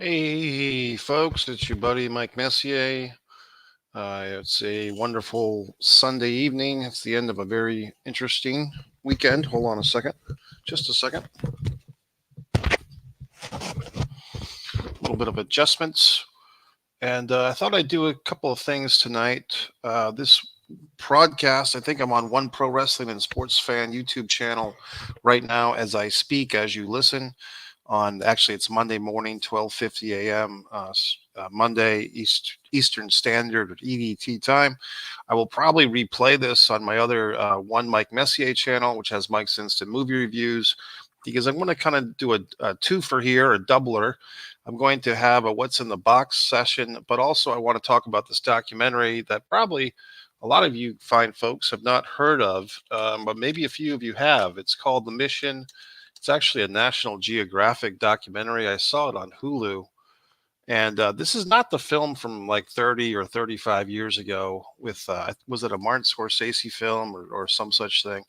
Hey, folks, it's your buddy Mike Messier. It's a wonderful Sunday evening. It's the end of a very interesting weekend. Hold on a second. Just a second. A little bit of adjustments. And I thought I'd do a couple of things tonight. This broadcast, I think I'm on One Pro Wrestling and Sports Fan YouTube channel right now as I speak, as you listen. Actually, it's Monday morning, 12:50 a.m. Monday Eastern Standard EDT time. I will probably replay this on my other One Mike Messier channel, which has Mike's Instant Movie Reviews, because I'm going to kind of do a twofer here, a doubler. I'm going to have a What's in the Box session, but also I want to talk about this documentary that probably a lot of you fine folks have not heard of, but maybe a few of you have. It's called The Mission. It's actually a National Geographic documentary. I saw it on Hulu. And this is not the film from like 30 or 35 years ago with, was it a Martin Scorsese film or some such thing?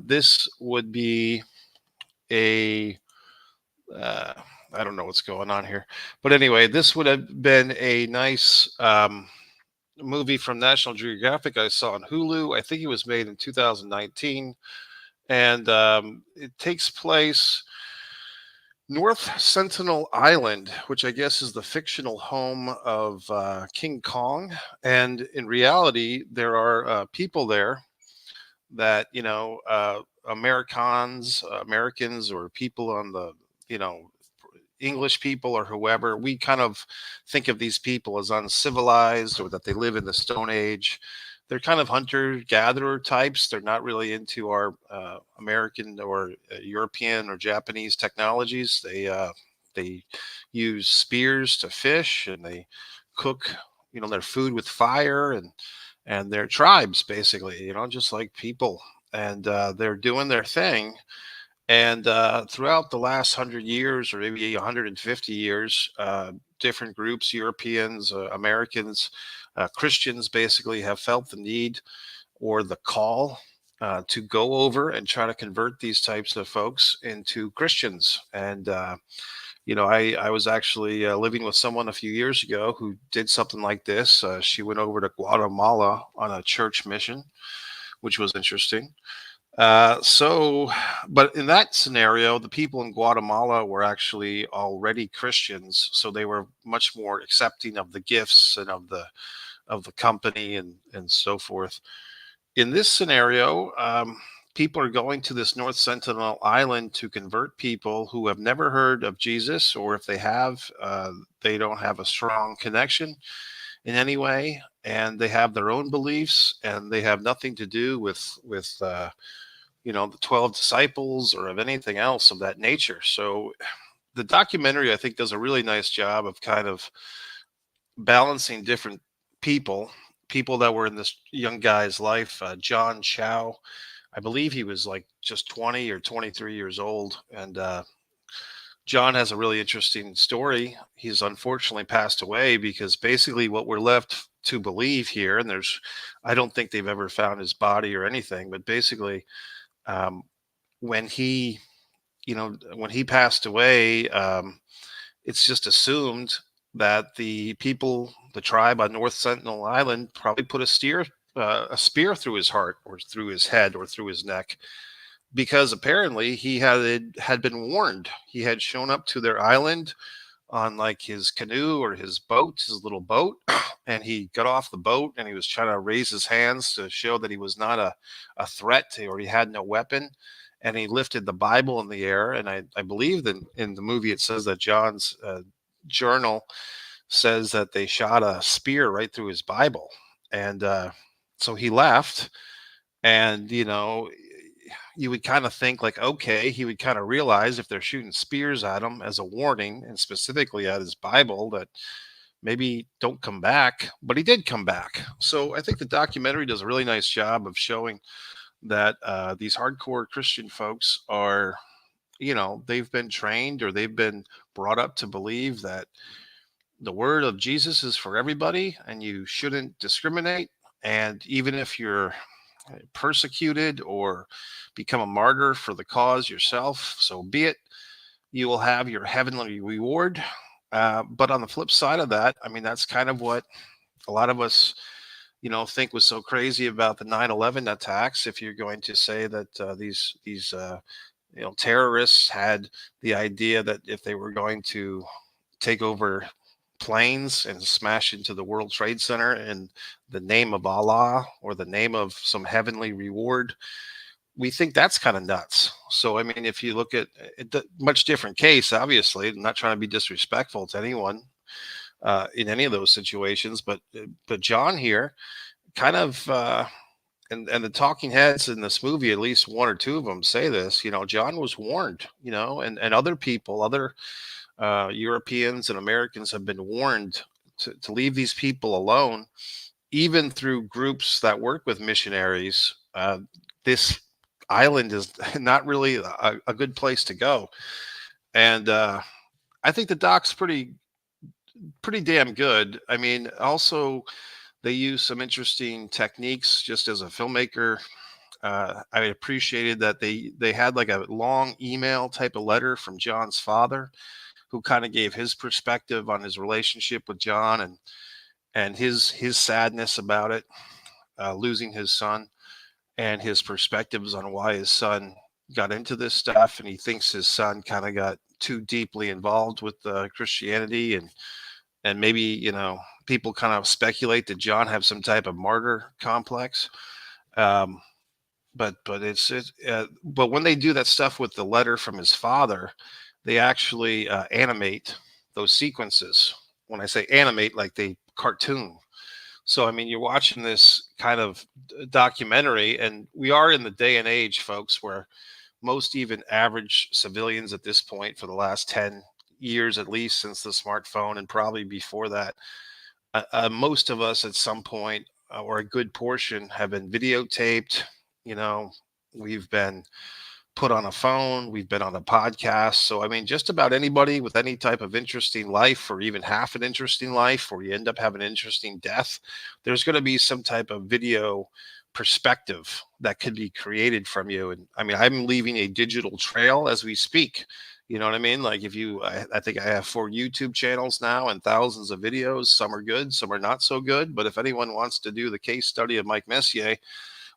This would be a, uh, I don't know what's going on here. But anyway, this would have been a nice movie from National Geographic I saw on Hulu. I think it was made in 2019. And it takes place North Sentinel Island, which I guess is the fictional home of King Kong. And in reality, there are people there that, Americans, or people on the, you know, English people or whoever, we kind of think of these people as uncivilized or that they live in the Stone Age. They're kind of hunter gatherer types. They're not really into our American or European or Japanese technologies. They use spears to fish, and they cook, their food with fire, and they're tribes basically, just like people, and they're doing their thing. And throughout the last 100 years, or maybe 150 years, different groups, Europeans, Americans, Christians, basically have felt the need or the call to go over and try to convert these types of folks into Christians. And, I was actually living with someone a few years ago who did something like this. She went over to Guatemala on a church mission, which was interesting. But in that scenario, the people in Guatemala were actually already Christians, so they were much more accepting of the gifts and of the company and so forth. In this scenario, people are going to this North Sentinel Island to convert people who have never heard of Jesus, or if they have, they don't have a strong connection in any way, and they have their own beliefs, and they have nothing to do with the 12 disciples or of anything else of that nature. So the documentary, I think, does a really nice job of kind of balancing different people, people that were in this young guy's life. John Chow, I believe he was like just 20 or 23 years old. And John has a really interesting story. He's unfortunately passed away because basically what we're left to believe here, and I don't think they've ever found his body or anything, but basically, um, when he passed away, it's just assumed that the people, the tribe on North Sentinel Island, probably put a spear through his heart or through his head or through his neck, because apparently he had been warned. He had shown up to their island on like his canoe or his boat, his little boat, and he got off the boat and he was trying to raise his hands to show that he was not a threat or he had no weapon. And he lifted the Bible in the air. And I believe that in the movie it says that John's journal says that they shot a spear right through his Bible. And so he left. And, you would kind of think like, okay, he would kind of realize if they're shooting spears at him as a warning, and specifically at his Bible, that maybe don't come back. But he did come back. So I think the documentary does a really nice job of showing that these hardcore Christian folks are, they've been trained or they've been brought up to believe that the word of Jesus is for everybody and you shouldn't discriminate. And even if you're persecuted or become a martyr for the cause yourself, so be it. You will have your heavenly reward. But on the flip side of that, I mean, that's kind of what a lot of us, think was so crazy about the 9/11 attacks. If you're going to say that these terrorists had the idea that if they were going to take over planes and smash into the World Trade Center in the name of Allah or the name of some heavenly reward, we think that's kind of nuts. So, I mean, if you look at it, much different case, obviously, I'm not trying to be disrespectful to anyone in any of those situations, but John here kind of. And the talking heads in this movie, at least one or two of them say this, John was warned, and other people, other Europeans and Americans have been warned to leave these people alone, even through groups that work with missionaries. This island is not really a good place to go. And I think the doc's pretty damn good. I mean, also they use some interesting techniques just as a filmmaker. I appreciated that they had like a long email type of letter from John's father, who kind of gave his perspective on his relationship with John and his sadness about it, losing his son, and his perspectives on why his son got into this stuff, and he thinks his son kind of got too deeply involved with Christianity, and maybe people kind of speculate that John have some type of martyr complex. Um, but when they do that stuff with the letter from his father, they actually animate those sequences. When I say animate, like they cartoon. So I mean, you're watching this kind of documentary, and we are in the day and age, folks, where most even average civilians at this point, for the last 10 years at least since the smartphone, and probably before that, most of us at some point, or a good portion, have been videotaped. You know, we've been put on a phone, we've been on a podcast. So, I mean, just about anybody with any type of interesting life, or even half an interesting life, or you end up having an interesting death, there's going to be some type of video perspective that could be created from you. And I mean, I'm leaving a digital trail as we speak. You know what I mean? Like, if I think I have 4 YouTube channels now and thousands of videos. Some are good, some are not so good. But if anyone wants to do the case study of Mike Messier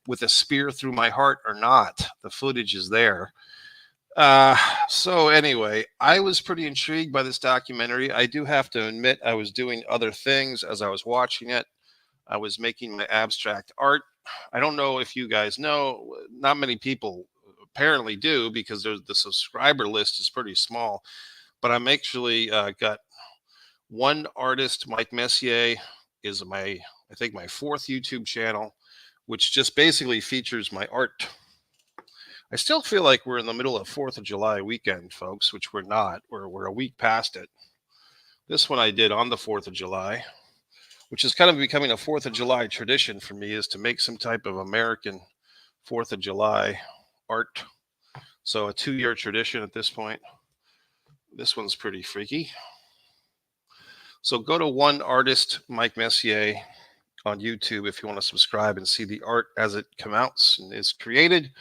with a spear through my heart or not, the footage is there. Uh, so anyway, I was pretty intrigued by this documentary. I do have to admit, I was doing other things as I was watching it. I was making my abstract art. I don't know if you guys know, not many people apparently do, because the subscriber list is pretty small. But I'm actually got one artist, Mike Messier, is I think my 4th YouTube channel, which just basically features my art. I still feel like we're in the middle of 4th of July weekend, folks, which we're not. We're a week past it. This one I did on the 4th of July, which is kind of becoming a 4th of July tradition for me, is to make some type of American 4th of July art. So a 2-year tradition at this point. This one's pretty freaky. So go to one artist, Mike Messier, on YouTube if you want to subscribe and see the art as it comes out and is created.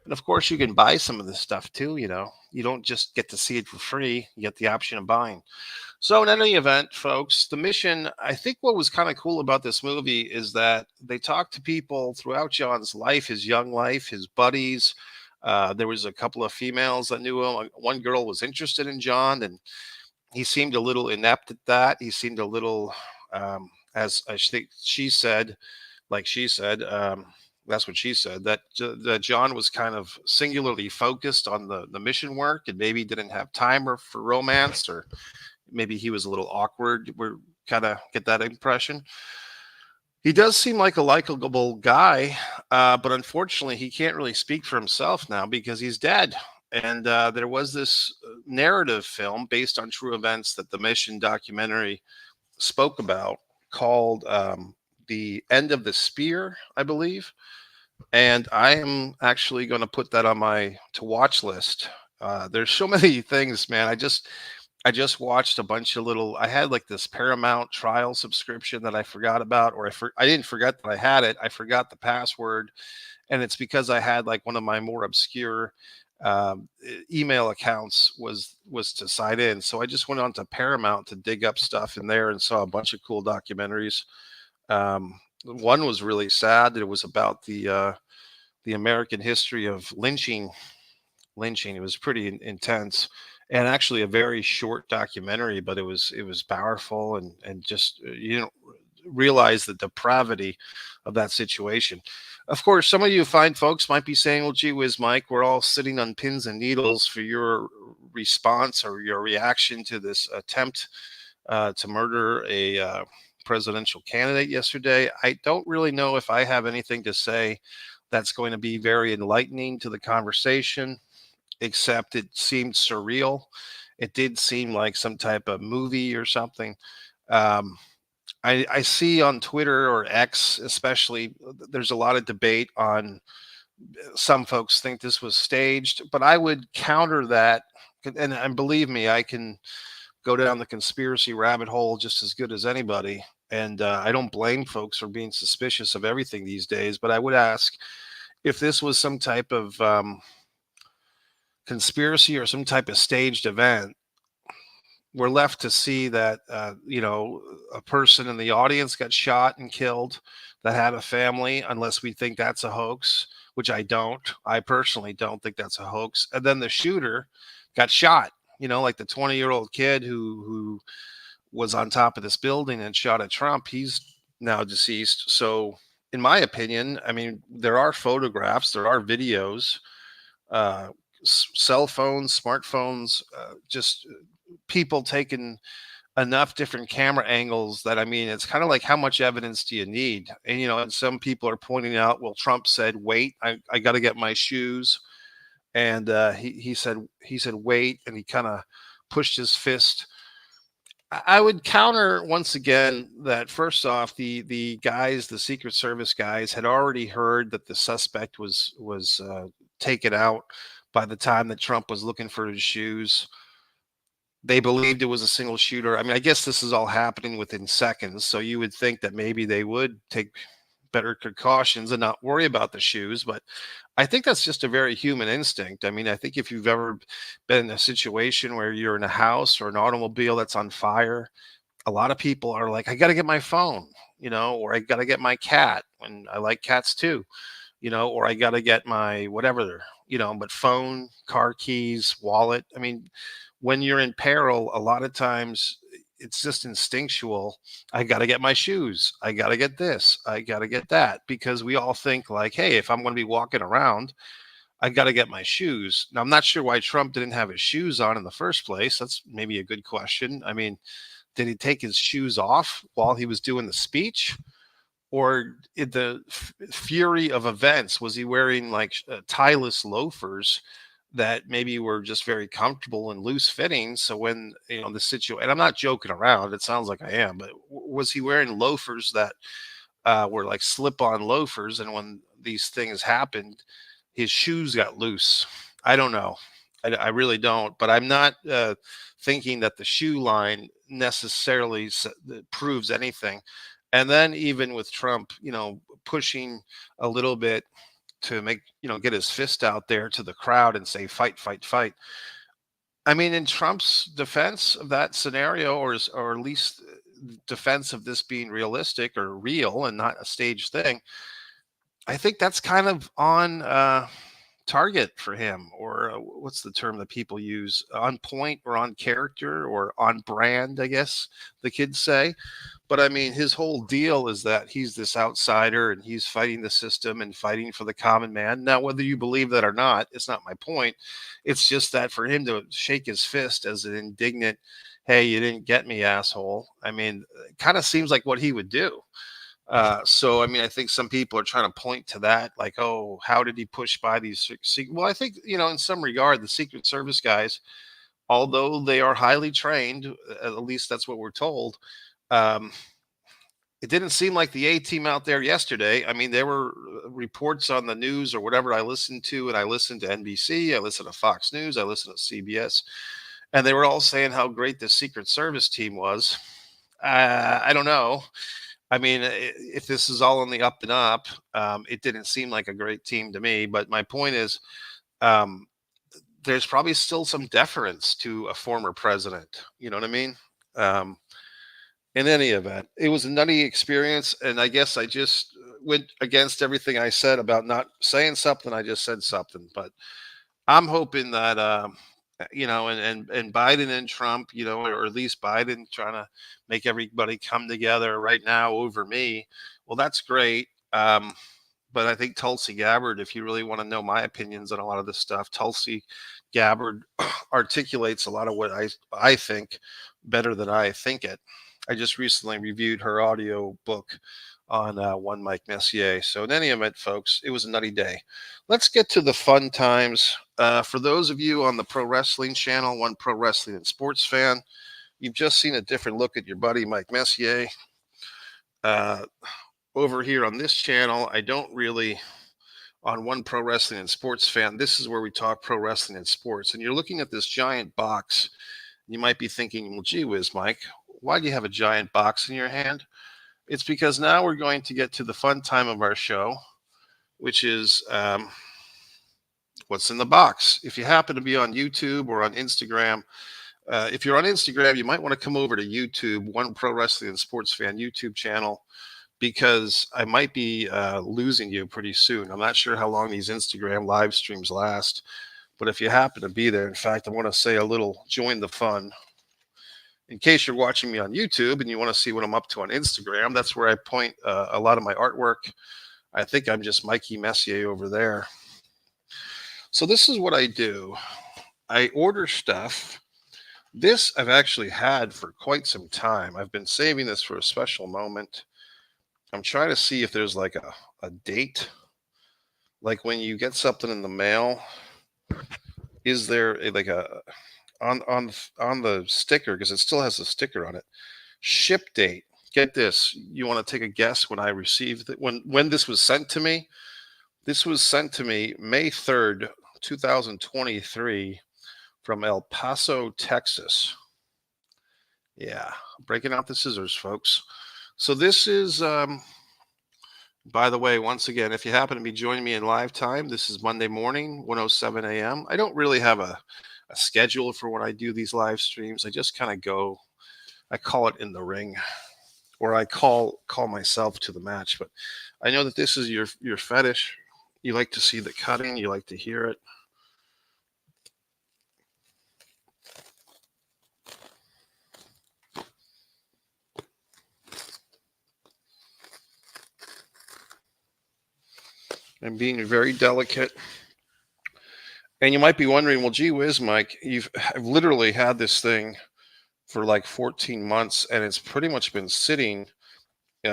And of course, you can buy some of this stuff too. You don't just get to see it for free, you get the option of buying. So, in any event, folks, the mission, I think what was kind of cool about this movie is that they talked to people throughout John's life, his young life, his buddies. There was a couple of females that knew him. One girl was interested in John, and he seemed a little inept at that. He seemed a little, as I think she said, like she said, that's what she said, that John was kind of singularly focused on the mission work, and maybe didn't have time for romance, or maybe he was a little awkward. We're kind of get that impression. He does seem like a likable guy, but unfortunately, he can't really speak for himself now because he's dead. And there was this narrative film based on true events that the Mission documentary spoke about, called The End of the Spear, I believe. And I am actually going to put that on my to watch list. There's so many things, man. I just watched a bunch of little. I had like this Paramount trial subscription that I forgot about, or I didn't forget that I had it. I forgot the password, and it's because I had like one of my more obscure email accounts was to sign in. So I just went on to Paramount to dig up stuff in there and saw a bunch of cool documentaries. One was really sad. It was about the American history of lynching. Lynching. It was pretty intense, and actually a very short documentary, but it was powerful, and just you know, realize the depravity of that situation. Of course, some of you fine folks might be saying, well, gee whiz, Mike, we're all sitting on pins and needles for your response or your reaction to this attempt to murder a presidential candidate yesterday. I don't really know if I have anything to say that's going to be very enlightening to the conversation, except it seemed surreal. It did seem like some type of movie or something. Um, I see on Twitter or X, especially, there's a lot of debate on some folks think this was staged, but I would counter that. And believe me, I can go down the conspiracy rabbit hole just as good as anybody. And I don't blame folks for being suspicious of everything these days, but I would ask if this was some type of conspiracy or some type of staged event. We're left to see that a person in the audience got shot and killed that had a family, unless we think that's a hoax, which I personally don't think that's a hoax. And then the shooter got shot, like the 20-year-old kid who was on top of this building and shot at Trump. He's now deceased. So in my opinion, I mean, there are photographs, there are videos, uh, cell phones, smartphones, just people taking enough different camera angles that, I mean, it's kind of like, how much evidence do you need? And and some people are pointing out, well, Trump said, wait, I got to get my shoes. And he said wait, and he kind of pushed his fist. I would counter once again that, first off, the guys, the Secret Service guys, had already heard that the suspect was taken out by the time that Trump was looking for his shoes. They believed it was a single shooter. I mean, I guess this is all happening within seconds, so you would think that maybe they would take better precautions and not worry about the shoes. But I think that's just a very human instinct. I mean, I think if you've ever been in a situation where you're in a house or an automobile that's on fire, a lot of people are like, I got to get my phone, or I got to get my cat. And I like cats too, or I got to get my whatever, but phone, car keys, wallet. I mean, when you're in peril, a lot of times it's just instinctual. I got to get my shoes. I got to get this. I got to get that, because we all think like, hey, if I'm going to be walking around, I got to get my shoes. Now, I'm not sure why Trump didn't have his shoes on in the first place. That's maybe a good question. I mean, did he take his shoes off while he was doing the speech? Or in the fury of events, was he wearing like tieless loafers that maybe were just very comfortable and loose fitting? So when the situation, and I'm not joking around, it sounds like I am, but was he wearing loafers that were like slip-on loafers, and when these things happened, his shoes got loose? I don't know. I really don't, but I'm not thinking that the shoe line necessarily proves anything. And then even with Trump, pushing a little bit to make, get his fist out there to the crowd and say, fight, fight, fight. I mean, in Trump's defense of that scenario, or at least defense of this being realistic or real and not a staged thing, I think that's kind of on target for him, or what's the term that people use? On point, or on character, or on brand, I guess the kids say. But I mean, his whole deal is that he's this outsider and he's fighting the system and fighting for the common man. Now, whether you believe that or not, it's not my point. It's just that for him to shake his fist as an indignant, hey, you didn't get me, asshole. I mean, it kind of seems like what he would do. So, I mean, I think some people are trying to point to that, like, oh, how did he push by these? Well, I think, in some regard, the Secret Service guys, although they are highly trained, at least that's what we're told, um, it didn't seem like the A team out there yesterday. I mean, there were reports on the news or whatever I listened to, and I listened to NBC, I listened to Fox News, I listened to CBS, and they were all saying how great the Secret Service team was. I don't know. I mean, if this is all on the up and up, it didn't seem like a great team to me. But my point is, um, there's probably still some deference to a former president. You know what I mean? Um, in any event, it was a nutty experience, and I guess I just went against everything I said about not saying something. I just said something, but I'm hoping that and Biden and Trump, or at least Biden trying to make everybody come together right now over me. Well, that's great. But I think Tulsi Gabbard, if you really want to know my opinions on a lot of this stuff, Tulsi Gabbard articulates a lot of what I think better than I think it. I just recently reviewed her audio book on One Mike Messier. So in any event, folks, it was a nutty day. Let's get to the fun times. For those of you on the Pro Wrestling channel, One Pro Wrestling and Sports Fan, you've just seen a different look at your buddy Mike Messier. Over here on this channel, I don't really, on One Pro Wrestling and Sports Fan, this is where we talk pro wrestling and sports. And you're looking at this giant box. You might be thinking, well, gee whiz, Mike, why do you have a giant box in your hand? It's because now we're going to get to the fun time of our show, which is what's in the box. If you happen to be on YouTube or on Instagram, if you're on Instagram, you might want to come over to YouTube, One Pro Wrestling and Sports Fan YouTube channel, because I might be losing you pretty soon. I'm not sure how long these Instagram live streams last, but if you happen to be there, in fact, I want to say a little join the fun. In case you're watching me on YouTube and you want to see what I'm up to on Instagram, that's where I point a lot of my artwork. I think I'm just Mikey Messier over there. So this is what I do. I order stuff. This I've actually had for quite some time. I've been saving this for a special moment. I'm trying to see if there's like a date. Like when you get something in the mail, is there like a on the sticker, because it still has a sticker on it, ship date? Get this, you want to take a guess when I received it, when this was sent to me? This was sent to me May 3rd, 2023 from El Paso, Texas. Yeah, breaking out the scissors, folks. So this is by the way, once again, if you happen to be joining me in live time, this is Monday morning, 1:07 a.m. I don't really have a schedule for when I do these live streams. I just kind of go, I call it in the ring, or I call myself to the match. But I know that this is your fetish. You like to see the cutting, you like to hear it. I'm being very delicate. And you might be wondering, well, gee whiz, Mike, I've literally had this thing for like 14 months, and it's pretty much been sitting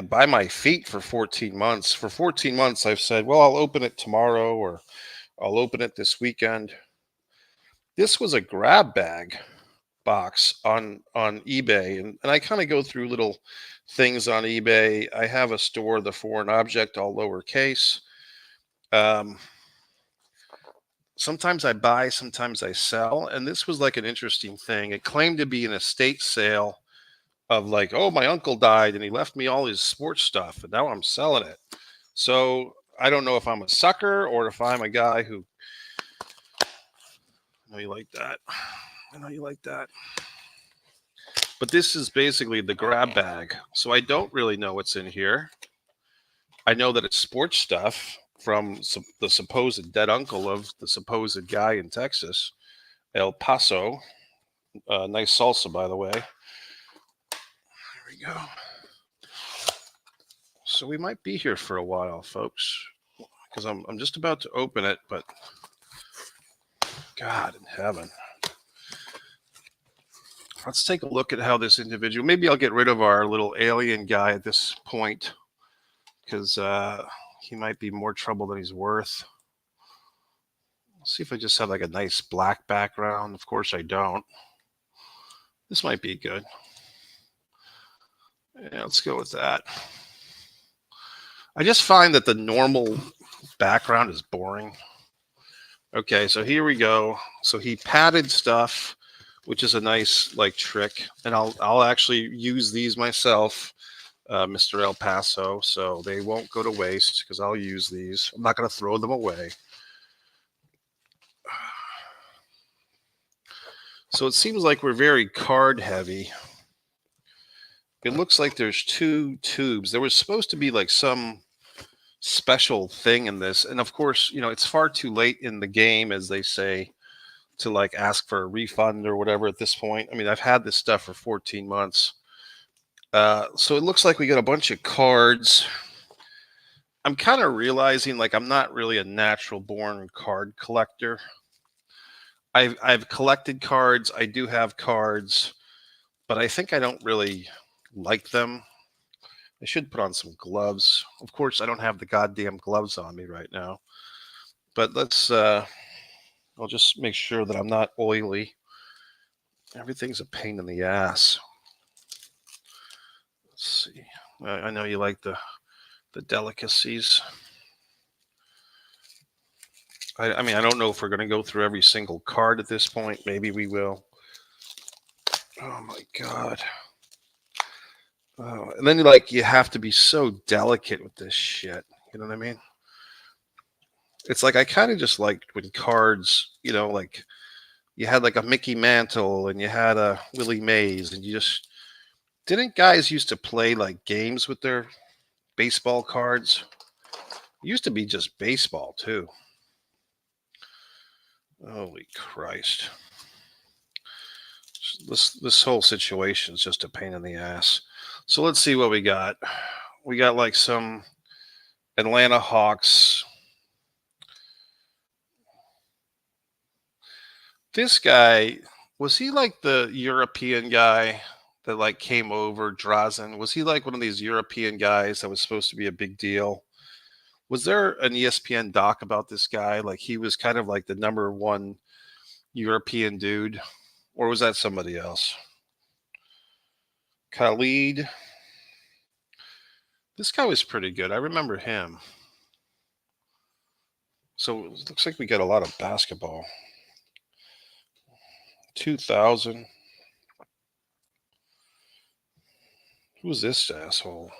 by my feet for 14 months. For 14 months, I've said, well, I'll open it tomorrow, or I'll open it this weekend. This was a grab bag box on eBay, and I kind of go through little things on eBay. I have a store, The Foreign Object, all lowercase. Sometimes I buy, sometimes I sell, and this was like an interesting thing. It claimed to be an estate sale of like, oh, my uncle died and he left me all his sports stuff, and now I'm selling it. So I don't know if I'm a sucker or if I'm a guy who, I know you like that. I know you like that. But this is basically the grab bag. So I don't really know what's in here. I know that it's sports stuff from the supposed dead uncle of the supposed guy in Texas, El Paso. Nice salsa, by the way. There we go. So we might be here for a while, folks, because I'm just about to open it, but God in heaven. Let's take a look at how this individual, maybe I'll get rid of our little alien guy at this point, because he might be more trouble than he's worth. Let's see if I just have like a nice black background. Of course I don't. This might be good. Yeah, let's go with that. I just find that the normal background is boring. Okay, so here we go. So he padded stuff, which is a nice like trick, and I'll actually use these myself, Mr. El Paso, so they won't go to waste because I'll use these. I'm not going to throw them away. So it seems like we're very card heavy. It looks like there's two tubes. There was supposed to be like some special thing in this. And of course, it's far too late in the game, as they say, to like ask for a refund or whatever at this point. I mean, I've had this stuff for 14 months. So it looks like we got a bunch of cards. I'm kind of realizing like I'm not really a natural born card collector. I've collected cards. I do have cards, but I think I don't really like them. I should put on some gloves. Of course, I don't have the goddamn gloves on me right now. But I'll just make sure that I'm not oily. Everything's a pain in the ass. Let's see. I know you like the delicacies. I mean, I don't know if we're going to go through every single card at this point. Maybe we will. Oh my God. Oh, and then like you have to be so delicate with this shit. You know what I mean? It's like I kind of just liked when cards, like you had like a Mickey Mantle and you had a Willie Mays, and you just didn't guys used to play like games with their baseball cards? It used to be just baseball too. Holy Christ. This whole situation is just a pain in the ass. So let's see what we got. We got like some Atlanta Hawks. This guy, was he like the European guy that like came over, Drazen? Was he like one of these European guys that was supposed to be a big deal? Was there an ESPN doc about this guy? Like he was kind of like the number one European dude, or was that somebody else? Khalid. This guy was pretty good. I remember him. So it looks like we got a lot of basketball. 2000. Who's this asshole?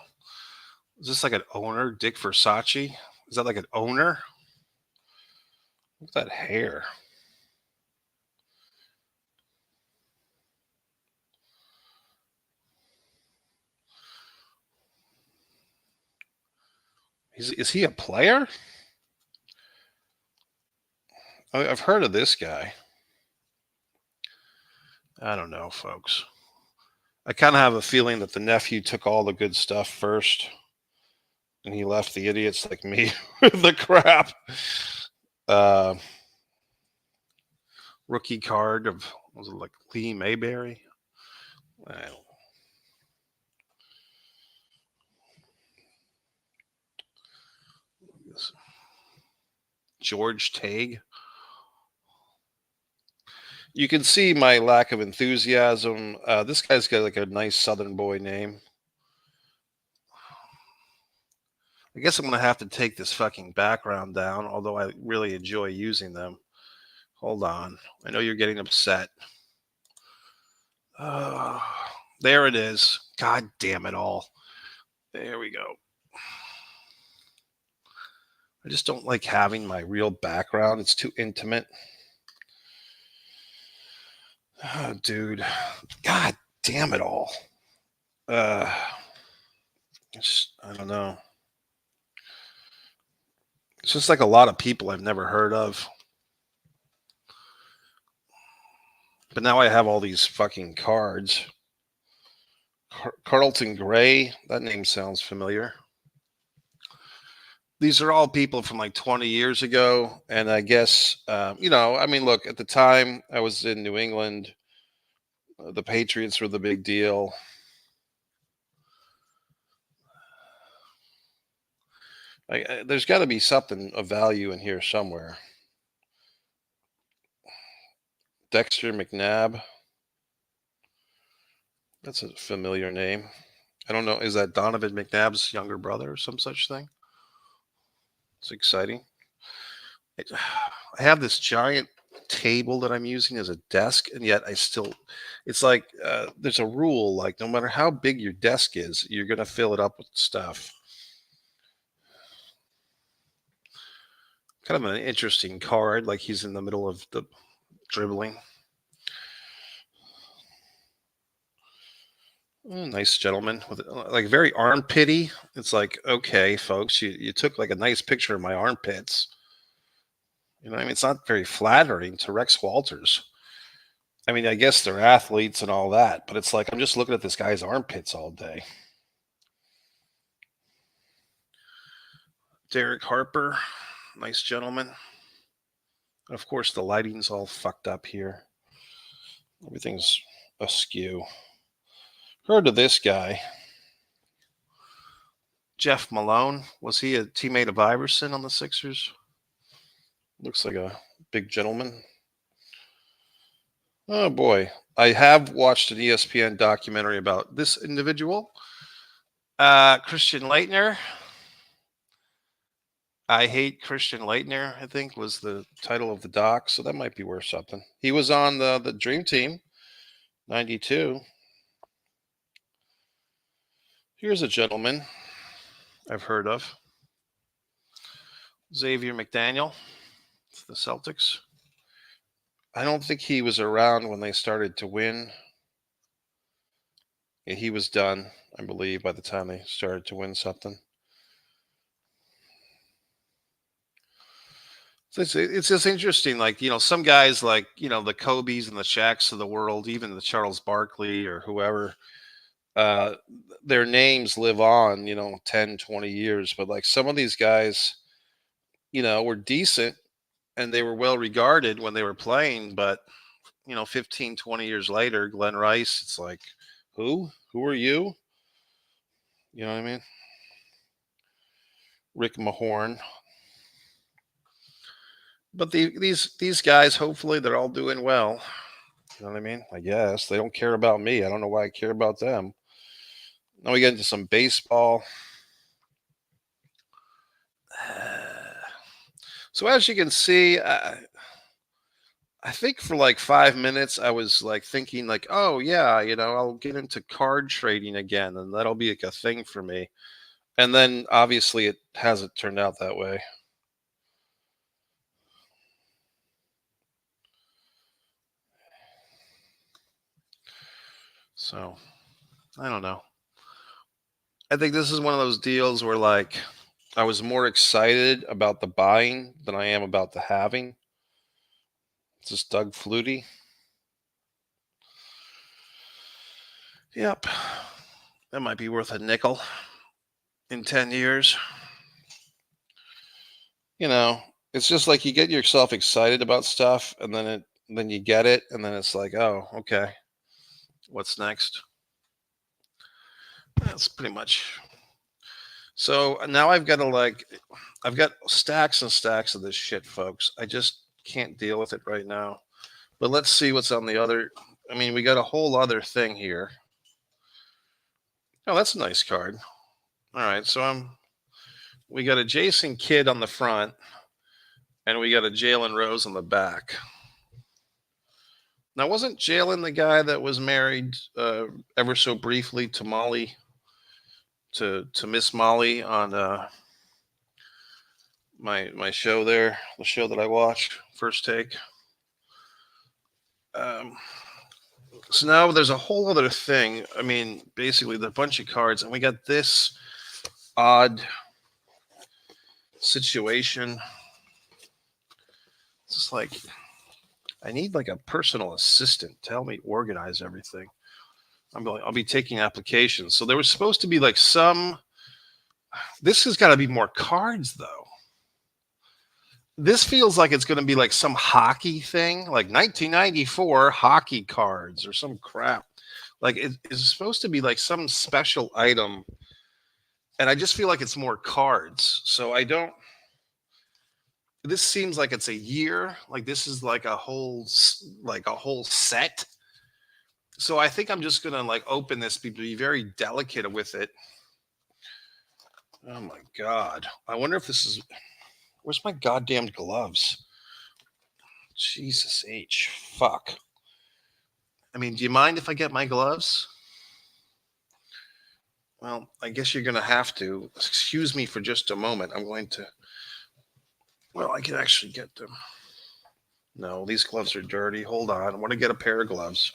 Is this like an owner, Dick Versace? Is that like an owner? Look at that hair. Is he a player? I've heard of this guy. I don't know, folks. I kind of have a feeling that the nephew took all the good stuff first, and he left the idiots like me with the crap. Uh, Rookie card of, was it like Lee Mayberry? Well, George Tague. You can see my lack of enthusiasm. This guy's got like a nice Southern boy name. I guess I'm going to have to take this fucking background down, although I really enjoy using them. Hold on. I know you're getting upset. Uh, there it is. God damn it all. There we go. I just don't like having my real background. It's too intimate. Oh, dude. God damn it all. Uh, I don't know. It's just like a lot of people I've never heard of. But now I have all these fucking cards. Carlton Gray. That name sounds familiar. These are all people from like 20 years ago. And I guess, I mean, look, at the time I was in New England, the Patriots were the big deal. There's got to be something of value in here somewhere. Dexter McNabb. That's a familiar name. I don't know. Is that Donovan McNabb's younger brother or some such thing? It's exciting. I have this giant table that I'm using as a desk, and yet it's like there's a rule like no matter how big your desk is, you're going to fill it up with stuff. Kind of an interesting card, like he's in the middle of the dribbling. Nice gentleman with like very armpity. It's like, okay, folks, you took like a nice picture of my armpits. You know, what I mean, it's not very flattering to Rex Walters. I mean, I guess they're athletes and all that, but it's like I'm just looking at this guy's armpits all day. Derek Harper, nice gentleman. Of course, the lighting's all fucked up here. Everything's askew. Heard of this guy, Jeff Malone. Was he a teammate of Iverson on the Sixers? Looks like a big gentleman. Oh boy. I have watched an ESPN documentary about this individual, Christian Leitner. I Hate Christian Leitner, I think was the title of the doc. So that might be worth something. He was on the Dream Team, 92. Here's a gentleman I've heard of, Xavier McDaniel, the Celtics. I don't think he was around when they started to win. Yeah, he was done, I believe, by the time they started to win something. So it's just interesting. Like, some guys like, the Kobe's and the Shaqs of the world, even the Charles Barkley or whoever, uh, their names live on, 10, 20 years. But like some of these guys, were decent and they were well regarded when they were playing. But, 15, 20 years later, Glenn Rice, it's like, who? Who are you? You know what I mean? Rick Mahorn. But these guys, hopefully, they're all doing well. You know what I mean? I guess they don't care about me. I don't know why I care about them. Now we get into some baseball. So as you can see, I think for like 5 minutes I was like thinking like, oh yeah, I'll get into card trading again, and that'll be like a thing for me. And then obviously it hasn't turned out that way. So I don't know. I think this is one of those deals where like I was more excited about the buying than I am about the having. It's just Doug Flutie. Yep. That might be worth a nickel in 10 years. You know, it's just like you get yourself excited about stuff and then you get it and then it's like, "Oh, okay. What's next?" That's pretty much. So now I've got stacks and stacks of this shit, folks. I just can't deal with it right now. But let's see what's on the other. I mean, we got a whole other thing here. Oh, that's a nice card. All right, so we got a Jason Kidd on the front, and we got a Jalen Rose on the back. Now, wasn't Jalen the guy that was married ever so briefly to Molly, to Miss Molly on my show there, the show that I watch, First Take? Um, so now there's a whole other thing. I mean, basically, the bunch of cards, and we got this odd situation. It's just like I need like a personal assistant to help me organize everything. I'll be taking applications. So there was supposed to be like some. This has got to be more cards though. This feels like it's going to be like some hockey thing, like 1994 hockey cards or some crap. Like it is supposed to be like some special item, and I just feel like it's more cards. So I don't. This seems like it's a year. Like this is like a whole set. So I think I'm just gonna like open this, be very delicate with it. Oh my god! I wonder if this is. Where's my goddamn gloves? Jesus H. Fuck. I mean, do you mind if I get my gloves? Well, I guess you're gonna have to. Excuse me for just a moment. I'm going to. Well, I can actually get them. No, these gloves are dirty. Hold on. I want to get a pair of gloves.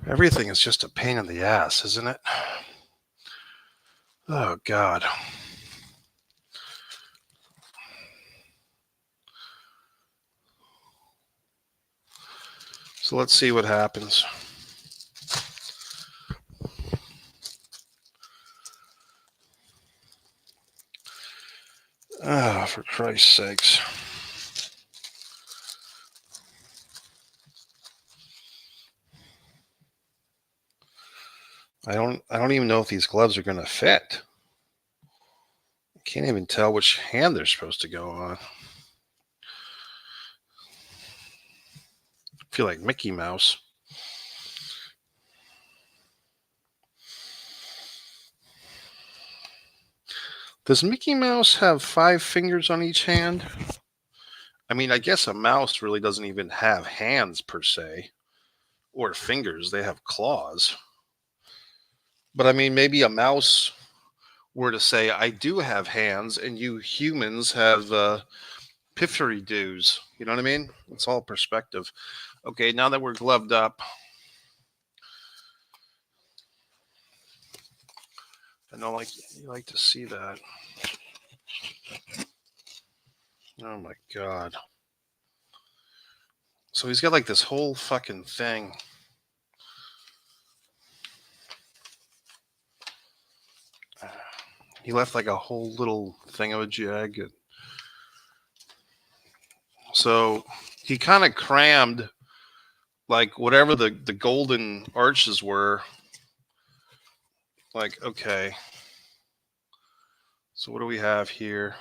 Everything is just a pain in the ass, isn't it? Oh, God. So let's see what happens. Ah, for Christ's sakes. I don't even know if these gloves are going to fit. I can't even tell which hand they're supposed to go on. I feel like Mickey Mouse. Does Mickey Mouse have 5 fingers on each hand? I mean, I guess a mouse really doesn't even have hands per se, or fingers. They have claws. But I mean, maybe a mouse were to say, I do have hands, and you humans have piffery-doos. You know what I mean? It's all perspective. Okay, now that we're gloved up, I know you like to see that. Oh my God. So he's got like this whole fucking thing. He left like a whole little thing of a jag. So he kind of crammed like whatever the golden arches were. Like, okay. So what do we have here?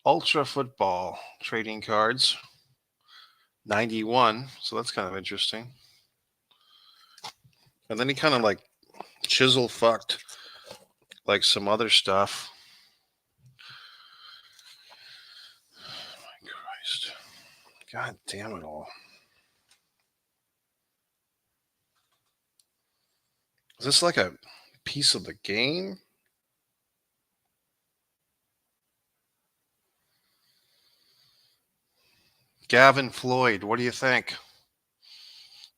Ultra football trading cards. 91. So that's kind of interesting. And then he kind of like chisel fucked like some other stuff. My Christ. God damn it all. Is this like a piece of the game? Gavin Floyd, what do you think?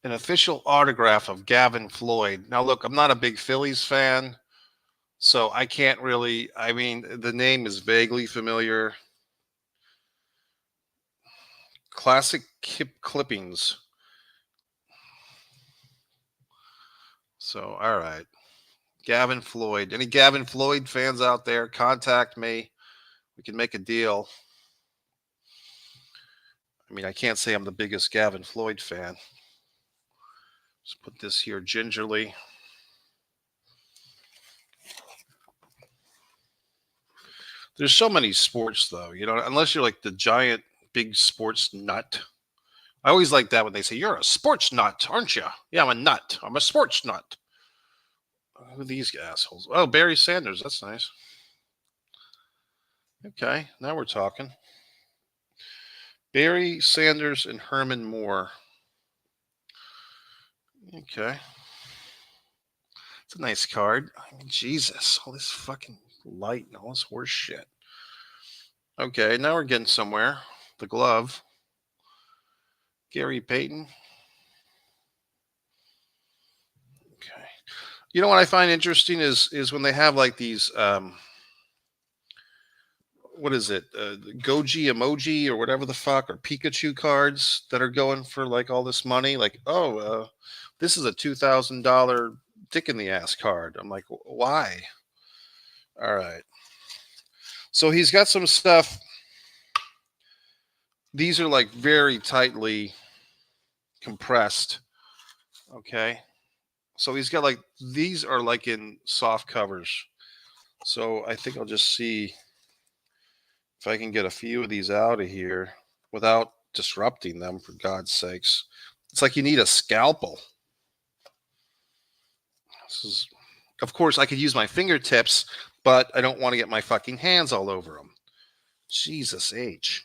An official autograph of Gavin Floyd. Now, look, I'm not a big Phillies fan, so I can't really. I mean, the name is vaguely familiar. Classic clippings. So, all right. Gavin Floyd. Any Gavin Floyd fans out there, contact me. We can make a deal. I mean, I can't say I'm the biggest Gavin Floyd fan. Let's put this here gingerly. There's so many sports, though, unless you're like the giant big sports nut. I always like that when they say, you're a sports nut, aren't you? Yeah, I'm a nut. I'm a sports nut. Who are these assholes? Oh, Barry Sanders. That's nice. Okay, now we're talking. Barry Sanders and Herman Moore. Okay. It's a nice card. I mean, Jesus, all this fucking light and all this horse shit. Okay, now we're getting somewhere. The glove. Gary Payton. Okay. You know what I find interesting is when they have like these what is it? Goji emoji or whatever the fuck, or Pikachu cards that are going for like all this money. Like, oh, this is a $2,000 dick in the ass card. I'm like, why? All right. So he's got some stuff. These are like very tightly compressed. Okay. So he's got like, these are like in soft covers. So I think I'll just see if I can get a few of these out of here without disrupting them, for God's sakes. It's like you need a scalpel. Of course, I could use my fingertips, but I don't want to get my fucking hands all over them. Jesus H.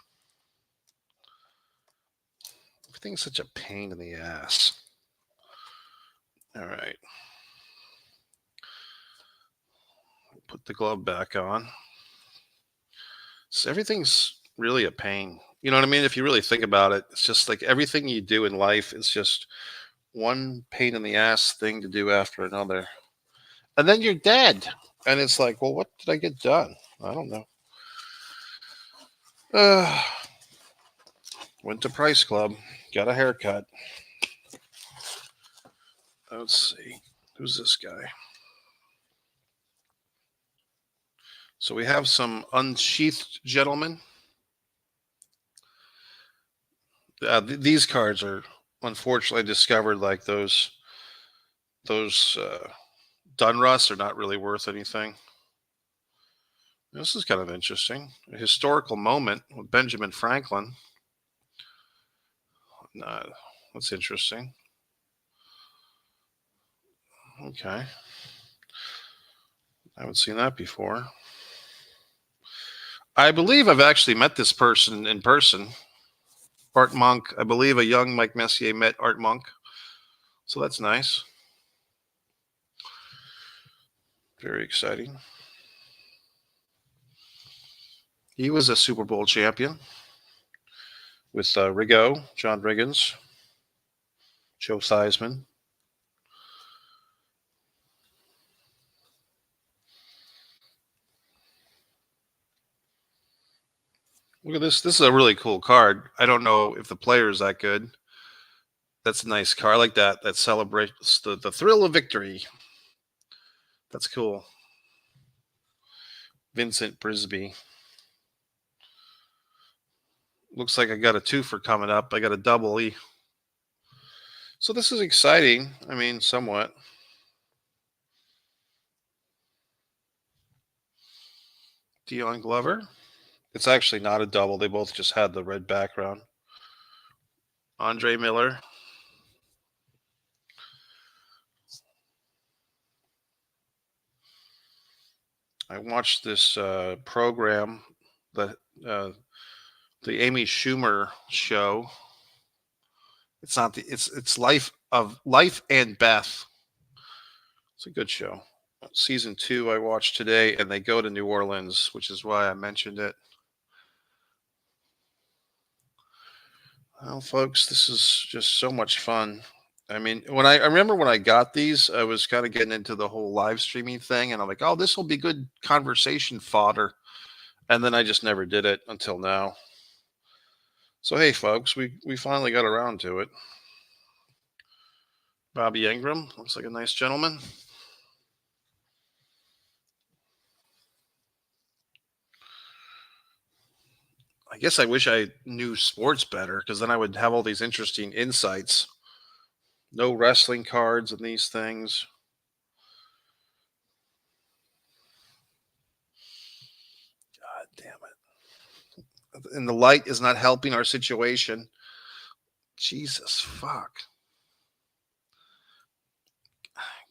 Everything's such a pain in the ass. All right. Put the glove back on. So everything's really a pain. You know what I mean? If you really think about it, it's just like everything you do in life is just one pain in the ass thing to do after another. And then you're dead. And it's like, well, what did I get done? I don't know. Uh, Went to Price Club, got a haircut. Let's see. Who's this guy? So we have some unsheathed gentlemen. These cards are unfortunately discovered like those Dunruss are not really worth anything. This is kind of interesting. A historical moment with Benjamin Franklin. That's interesting. Okay. I haven't seen that before. I believe I've actually met this person in person. Art Monk. I believe a young Mike Messier met Art Monk. So that's nice. Very exciting. He was a Super Bowl champion with Rigo, John Riggins, Joe Theismann. Look at this. This is a really cool card. I don't know if the player is that good. That's a nice card. I like that. That celebrates the thrill of victory. That's cool. Vincent Brisby. Looks like I got a twofer coming up. I got a double E. So this is exciting. I mean, somewhat. Dion Glover. It's actually not a double. They both just had the red background. Andre Miller. I watched this program, the Amy Schumer show. It's not the it's Life and Beth. It's a good show. Season 2 I watched today, and they go to New Orleans, which is why I mentioned it. Well, folks, this is just so much fun. I mean, I remember when I got these, I was kind of getting into the whole live streaming thing, and I'm like, oh, this will be good conversation fodder. And then I just never did it until now. So hey, folks, we finally got around to it. Bobby Ingram looks like a nice gentleman. I guess I wish I knew sports better, because then I would have all these interesting insights. No wrestling cards and these things. God damn it. And the light is not helping our situation. Jesus fuck.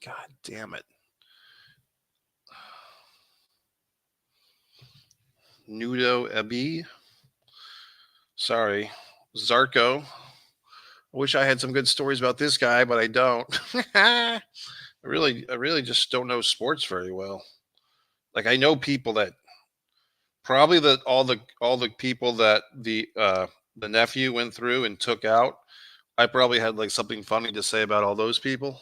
God damn it. Nudo Ebi. Sorry. Zarko. I wish I had some good stories about this guy, but I don't. I really just don't know sports very well. Like, I know people that probably all the people that the nephew went through and took out. I probably had like something funny to say about all those people.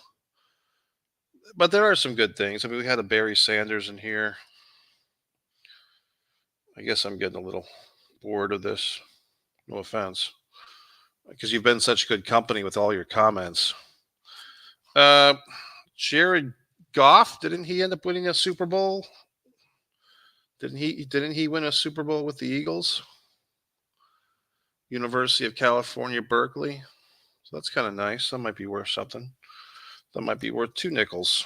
But there are some good things. I mean, we had a Barry Sanders in here. I guess I'm getting a little bored of this. No offense, because you've been such good company with all your comments. Jared Goff, didn't he end up winning a Super Bowl? Didn't he win a Super Bowl with the Eagles? University of California, Berkeley. So that's kind of nice. That might be worth something. That might be worth 2 nickels.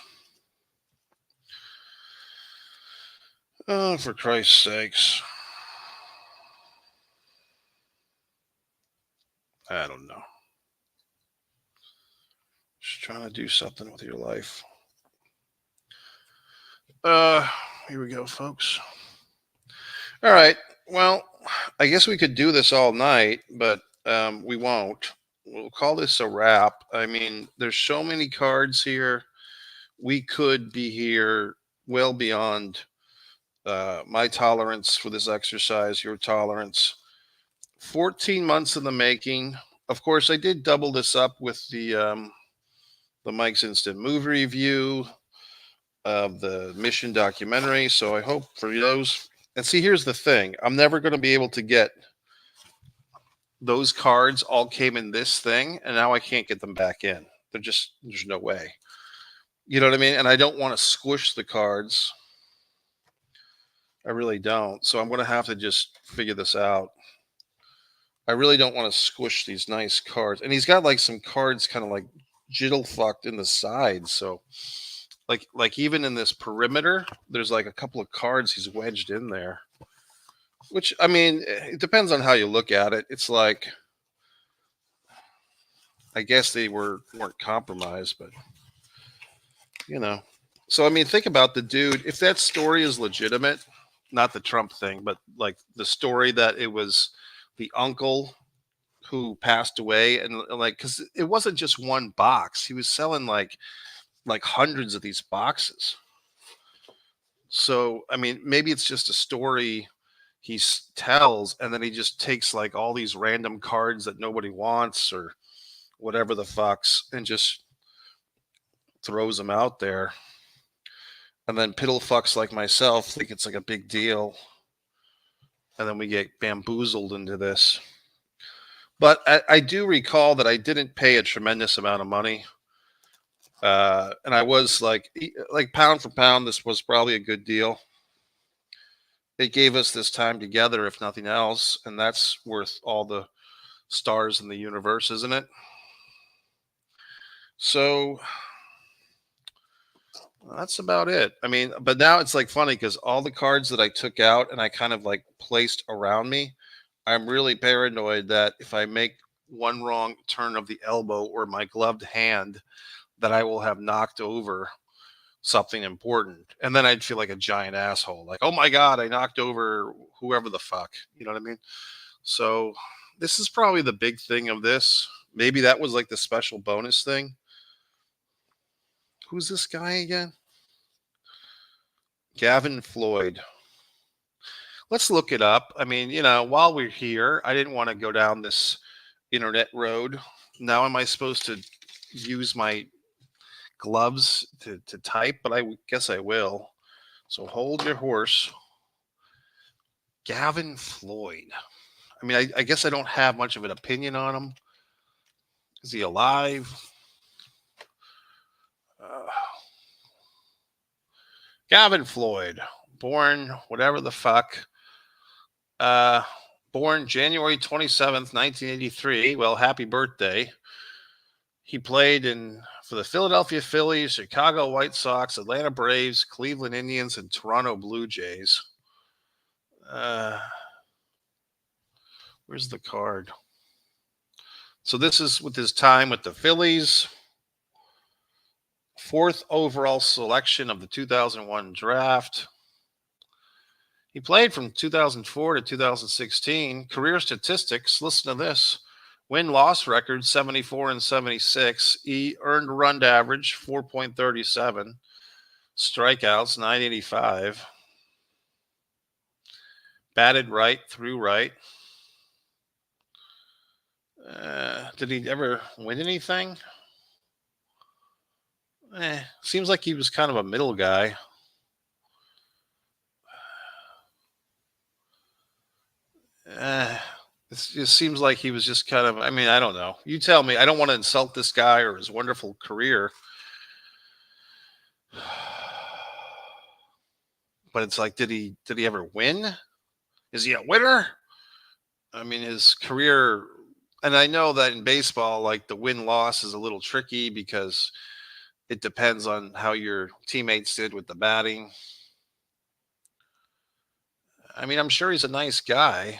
Oh, for Christ's sakes. I don't know. Just trying to do something with your life. Here we go, folks. All right. Well, I guess we could do this all night, but we won't. We'll call this a wrap. I mean, there's so many cards here. We could be here well beyond my tolerance for this exercise, your tolerance. 14 months in the making. Of course, I did double this up with the the Mike's Instant Movie Review of the Mission documentary. So I hope for those. And see, here's the thing: I'm never going to be able to get those cards. All came in this thing, and now I can't get them back in. There's no way. You know what I mean? And I don't want to squish the cards. I really don't. So I'm going to have to just figure this out. I really don't want to squish these nice cards. And he's got like some cards kind of like jiddle fucked in the sides. So like even in this perimeter, there's like a couple of cards he's wedged in there. Which I mean, it depends on how you look at it. It's like I guess they weren't compromised, but you know. So I mean, think about the dude. If that story is legitimate, not the Trump thing, but like the story that it was the uncle who passed away, and like because it wasn't just one box. He was selling like hundreds of these boxes. So I mean, maybe it's just a story tells, and then he just takes like all these random cards that nobody wants or whatever the fucks, and just throws them out there. And then piddle fucks like myself think it's like a big deal, and then we get bamboozled into this. But I do recall that I didn't pay a tremendous amount of money, and I was like pound for pound, this was probably a good deal. It gave us this time together, if nothing else, and that's worth all the stars in the universe, isn't it? So that's about it. I mean, but now it's like funny because all the cards that I took out and I kind of like placed around me, I'm really paranoid that if I make one wrong turn of the elbow or my gloved hand, that I will have knocked over something important. And then I'd feel like a giant asshole. Like, oh my God, I knocked over whoever the fuck. You know what I mean? So this is probably the big thing of this. Maybe that was like the special bonus thing. Who's this guy again? Gavin Floyd. Let's look it up. I mean, while we're here, I didn't want to go down this internet road. Now, am I supposed to use my gloves to type? But I guess I will. So hold your horse. Gavin Floyd. I mean, I guess I don't have much of an opinion on him. Is he alive? Uh, Gavin Floyd, born whatever the fuck. Uh, Born January 27th, 1983. Well, happy birthday. He played for the Philadelphia Phillies, Chicago White Sox, Atlanta Braves, Cleveland Indians, and Toronto Blue Jays. Uh, where's the card? So this is with his time with the Phillies. Fourth overall selection of the 2001 draft. He played from 2004 to 2016. Career statistics, listen to this. Win-loss record, 74 and 76. Earned run average, 4.37. Strikeouts, 985. Batted right, threw right. Did he ever win anything? Seems like he was kind of a middle guy. It just seems like he was just kind of, I mean, I don't know. You tell me. I don't want to insult this guy or his wonderful career. But it's like, did he ever win? Is he a winner? I mean, his career, and I know that in baseball, like the win loss is a little tricky because it depends on how your teammates did with the batting. I mean, I'm sure he's a nice guy.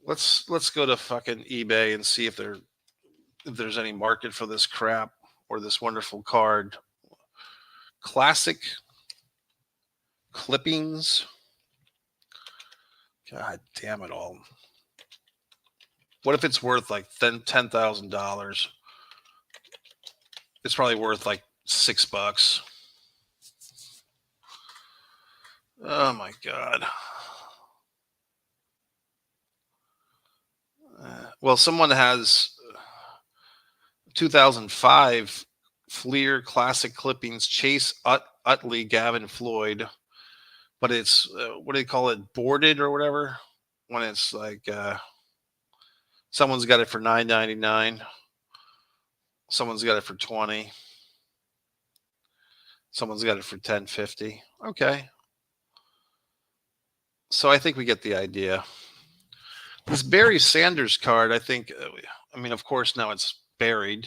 Let's go to fucking eBay and see if there's any market for this crap or this wonderful card. Classic clippings. God damn it all. What if it's worth like $10,000? It's probably worth like $6. Oh my God. Well, someone has 2005 Fleer Classic Clippings Chase Utley Gavin Floyd, but it's what do they call it, boarded or whatever? When it's like someone's got it for 9.99, someone's got it for 20, someone's got it for 10.50. Okay, so I think we get the idea. This Barry Sanders card, I think. I mean, of course, now it's buried.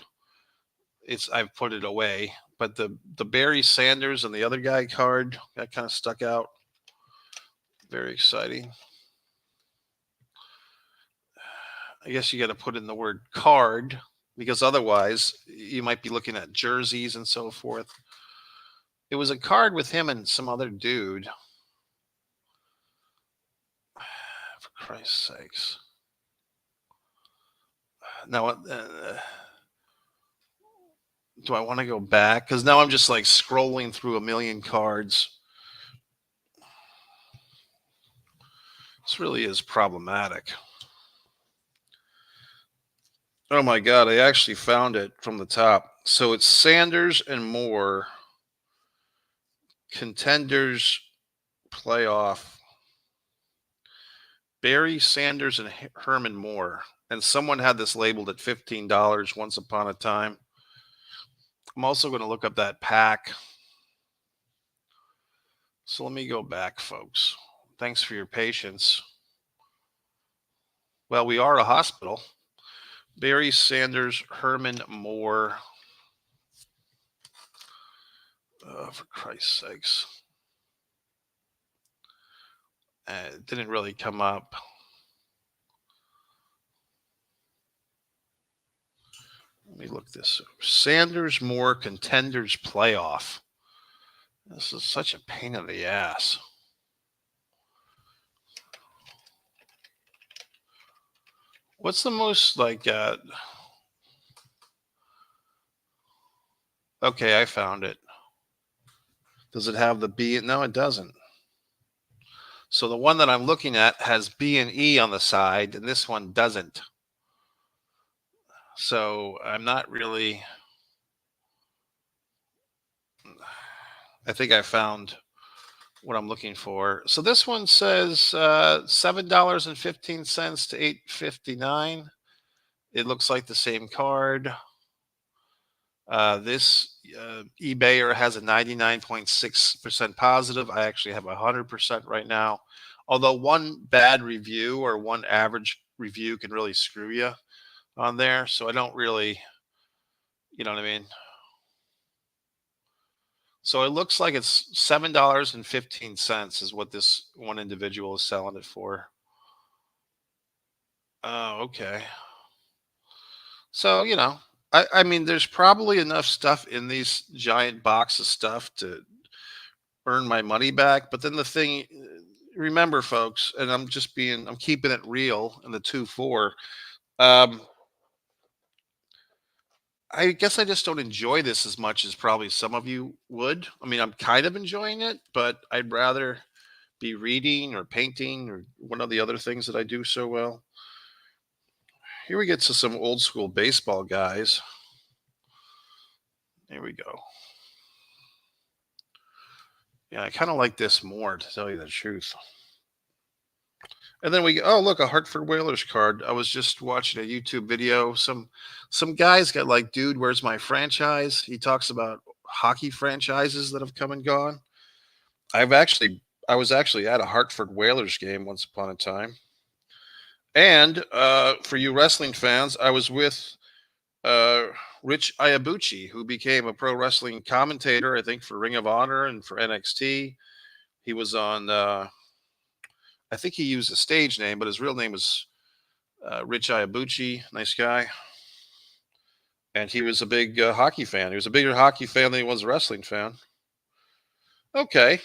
I've put it away, but the Barry Sanders and the other guy card that kind of stuck out. Very exciting. I guess you got to put in the word card because otherwise you might be looking at jerseys and so forth. It was a card with him and some other dude. For Christ's sakes. Now, do I want to go back? Because now I'm just like scrolling through a million cards. This really is problematic. Oh my God, I actually found it from the top. So it's Sanders and Moore, contenders playoff. Barry Sanders and Herman Moore. And someone had this labeled at $15 once upon a time. I'm also going to look up that pack. So let me go back, folks. Thanks for your patience. Well, we are a hospital. Barry Sanders, Herman Moore. For Christ's sakes. It didn't really come up. Let me look this up. Sanders Moore contenders playoff. This is such a pain in the ass. What's the most like okay, I found it. Does it have the B? No, it doesn't. So the one that I'm looking at has B and E on the side, and this one doesn't. So I'm not really. I think I found what I'm looking for. So this one says $7.15 to $8.59. It looks like the same card. This eBayer has a 99.6% positive. I actually have 100% right now. Although one bad review or one average review can really screw you on there. So I don't really, you know what I mean? So it looks like it's $7.15 is what this one individual is selling it for. Oh, okay. So, I mean, there's probably enough stuff in these giant box of stuff to earn my money back. But then the thing, remember, folks, and I'm keeping it real in the 2-4. I guess I just don't enjoy this as much as probably some of you would. I mean, I'm kind of enjoying it, but I'd rather be reading or painting or one of the other things that I do so well. Here we get to some old school baseball guys. There we go. Yeah, I kind of like this more, to tell you the truth. And then look, a Hartford Whalers card. I was just watching a YouTube video. Some guys got like, dude, where's my franchise? He talks about hockey franchises that have come and gone. I was actually at a Hartford Whalers game once upon a time. And for you wrestling fans, I was with Rich Iabuchi, who became a pro wrestling commentator, I think, for Ring of Honor and for NXT. He was on, I think he used a stage name, but his real name was Rich Iabuchi. Nice guy. And he was a big hockey fan. He was a bigger hockey fan than he was a wrestling fan. Okay,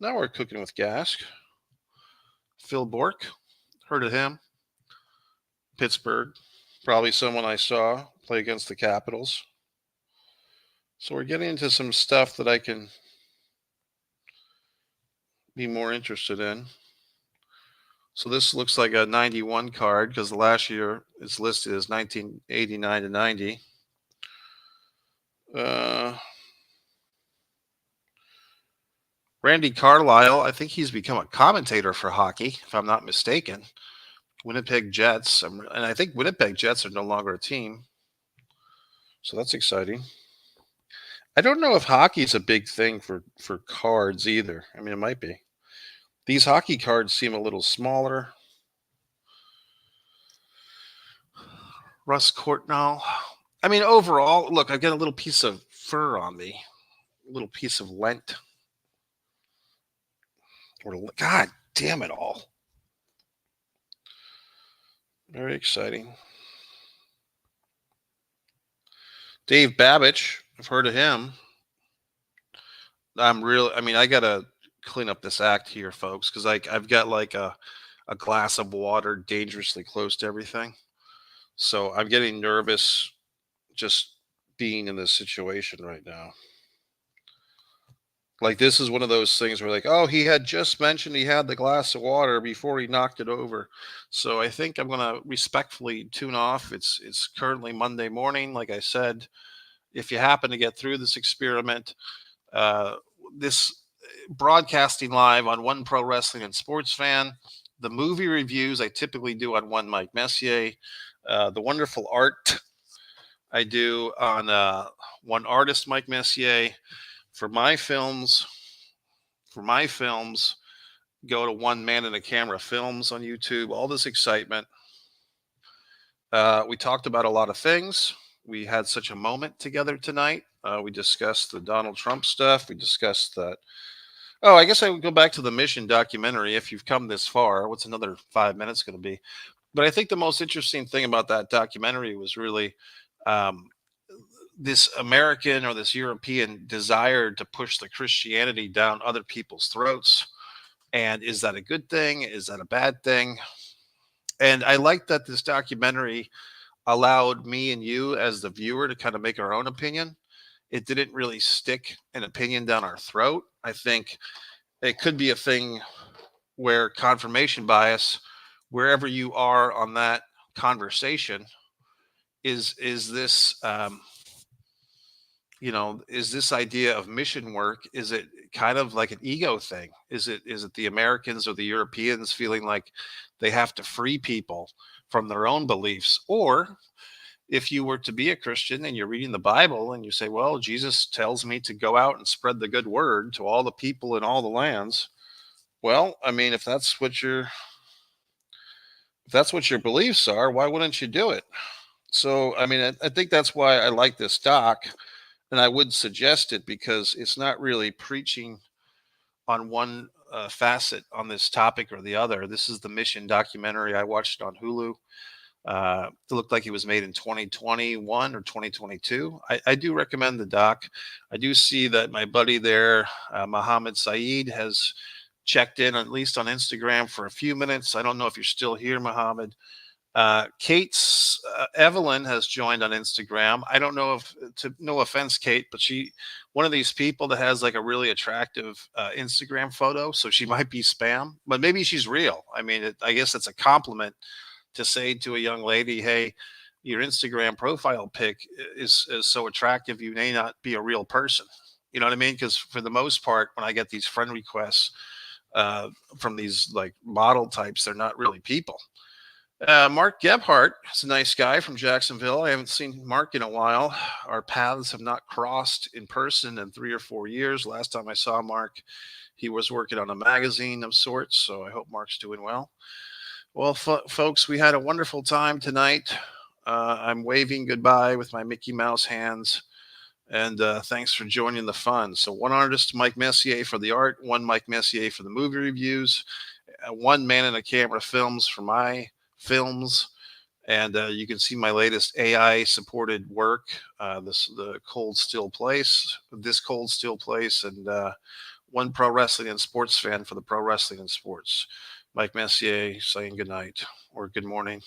now we're cooking with gas. Phil Bork, heard of him. Pittsburgh, probably someone I saw play against the Capitals. So we're getting into some stuff that I can be more interested in. So this looks like a 91 card because the last year is listed as 1989 to 90. Uh, Randy Carlisle, I think he's become a commentator for hockey, if I'm not mistaken. Winnipeg Jets, and I think Winnipeg Jets are no longer a team, so that's exciting. I don't know if hockey is a big thing for cards either. I mean, it might be. These hockey cards seem a little smaller. Russ Courtnall. I mean, overall, look, I've got a little piece of fur on me, a little piece of lent. God damn it all. Very exciting. Dave Babbage, I've heard of him. I mean, I got to clean up this act here, folks, because I've got like a glass of water dangerously close to everything. So I'm getting nervous just being in this situation right now. Like this is one of those things where like, oh, he had just mentioned he had the glass of water before he knocked it over. So I think I'm gonna respectfully tune off. It's currently Monday morning. Like I said, if you happen to get through this experiment, uh, this broadcasting live on One Pro Wrestling and Sports Fan, the movie reviews I typically do on One Mike Messier, the wonderful art I do on One Artist Mike Messier. For my films, for my films, go to One Man and a Camera Films on YouTube. All this excitement. We talked about a lot of things. We had such a moment together tonight. We discussed the Donald Trump stuff. We discussed that. Oh, I guess I would go back to the Mission documentary. If you've come this far, what's another 5 minutes going to be? But I think the most interesting thing about that documentary was really um, this American or this European desire to push the Christianity down other people's throats. And is that a good thing? Is that a bad thing? And I like that this documentary allowed me and you as the viewer to kind of make our own opinion. It didn't really stick an opinion down our throat. I think it could be a thing where confirmation bias, wherever you are on that conversation, is this is this idea of mission work, is it kind of like an ego thing? Is it the Americans or the Europeans feeling like they have to free people from their own beliefs? Or if you were to be a Christian and you're reading the Bible and you say, well, Jesus tells me to go out and spread the good word to all the people in all the lands. Well, I mean, if that's what your beliefs are, why wouldn't you do it? So, I mean, I think that's why I like this doc, and I would suggest it because it's not really preaching on one facet on this topic or the other. This is the Mission documentary. I watched it on Hulu. It looked like it was made in 2021 or 2022. I do recommend the doc. I do see that my buddy there, Mohammed Saeed, has checked in at least on Instagram for a few minutes. I don't know if you're still here, Mohammed. Kate's Evelyn has joined on Instagram. I don't know if, to no offense, Kate, but one of these people that has like a really attractive Instagram photo. So she might be spam, but maybe she's real. I mean, I guess it's a compliment to say to a young lady, hey, your Instagram profile pic is so attractive, you may not be a real person. You know what I mean? Because for the most part, when I get these friend requests from these like model types, they're not really people. Mark Gebhardt is a nice guy from Jacksonville. I haven't seen Mark in a while. Our paths have not crossed in person in 3 or 4 years. Last time I saw Mark, he was working on a magazine of sorts. So I hope Mark's doing well. Well, folks, we had a wonderful time tonight. I'm waving goodbye with my Mickey Mouse hands. And thanks for joining the fun. So, One Artist, Mike Messier for the art, One Mike Messier for the movie reviews, One Man and a Camera Films for my films. And you can see my latest AI supported work, the Cold Still Place, this Cold Still Place, and One Pro Wrestling and Sports Fan for the Pro Wrestling and Sports. Mike Messier saying good night or good morning.